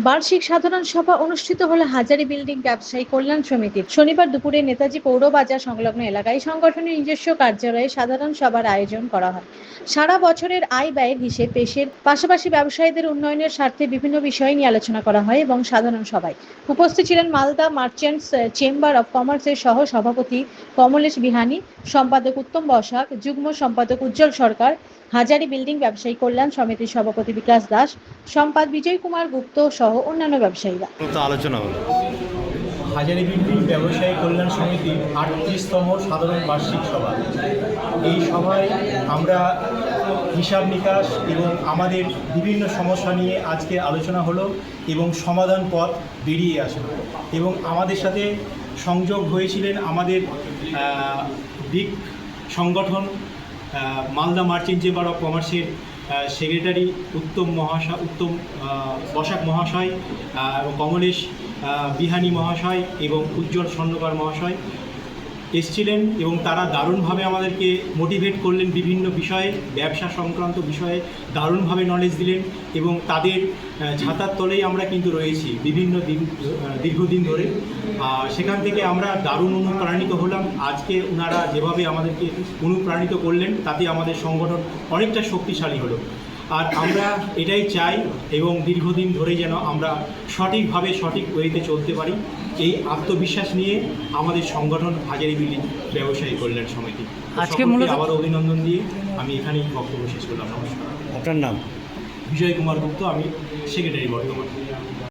বার্ষিক সাধারণ সভা অনুষ্ঠিত হলো হাজারী বিল্ডিং ব্যবসায়ী কল্যাণ সমিতির। শনিবার দুপুরে নেতাজি পৌর বাজার সংলগ্ন এলাকায় সংগঠনের নিজস্ব কার্যালয়ে সাধারণ সভার আয়োজন করা হয়। সারা বছরের আয় ব্যয়ের হিসেব পেশের পাশাপাশি ব্যবসায়ীদের উন্নয়নের স্বার্থে বিভিন্ন বিষয় নিয়ে আলোচনা করা হয় এবং সাধারণ সভায় উপস্থিত ছিলেন মালদা মার্চেন্টস চেম্বার অব কমার্সের সহ সভাপতি কমলেশ বিহানি, সম্পাদক উত্তম বসাক, যুগ্ম সম্পাদক উজ্জ্বল সরকার, হাজারী বিল্ডিং ব্যবসায়ী কল্যাণ সমিতির সভাপতি বিকাশ দাস, সম্পাদ বিজয় কুমার গুপ্ত সহ অন্যান্য ব্যবসায়ীরা। আলোচনা হলো হাজারী বিল্ডিং ব্যবসায়ী কল্যাণ সমিতির ৩৮তম সাধারণ বার্ষিক সভা। এই সভায় আমরা হিসাব নিকাশ এবং আমাদের বিভিন্ন সমস্যা নিয়ে আজকে আলোচনা হলো এবং সমাধান পথ বেরিয়ে আসলো। এবং আমাদের সাথে সংযোগ হয়েছিলেন আমাদের বিগ সংগঠন মালদা মার্চেন্ট চেম্বার অফ কমার্সের সেক্রেটারি উত্তম বসাক মহাশয় এবং কমলেশ বিহানি মহাশয় এবং উজ্জ্বল স্বর্ণকার মহাশয় এসেছিলেন এবং তারা দারুণভাবে আমাদেরকে মোটিভেট করলেন, বিভিন্ন বিষয়ে ব্যবসা সংক্রান্ত বিষয়ে দারুণভাবে নলেজ দিলেন এবং তাদের ছাতার তলেই আমরা কিন্তু রয়েছি বিভিন্ন দীর্ঘদিন ধরে। সেখান থেকে আমরা দারুণ অনুপ্রাণিত হলাম। আজকে ওনারা যেভাবে আমাদেরকে অনুপ্রাণিত করলেন তাতে আমাদের সংগঠন অনেকটা শক্তিশালী হলো। আর আমরা এটাই চাই এবং দীর্ঘদিন ধরে যেন আমরা সঠিকভাবে সঠিক ওয়েতে চলতে পারি, এই আত্মবিশ্বাস নিয়ে আমাদের সংগঠন হাজারী বিল্ডিং ব্যবসায়ী কল্যাণ সমিতি। আজকে মূলত আবার অভিনন্দন দিয়ে আমি এখানেই বক্তব্য শেষ করলাম। নমস্কার। আপনার নাম? বিজয় কুমার গুপ্ত, আমি সেক্রেটারি বর্তমানে।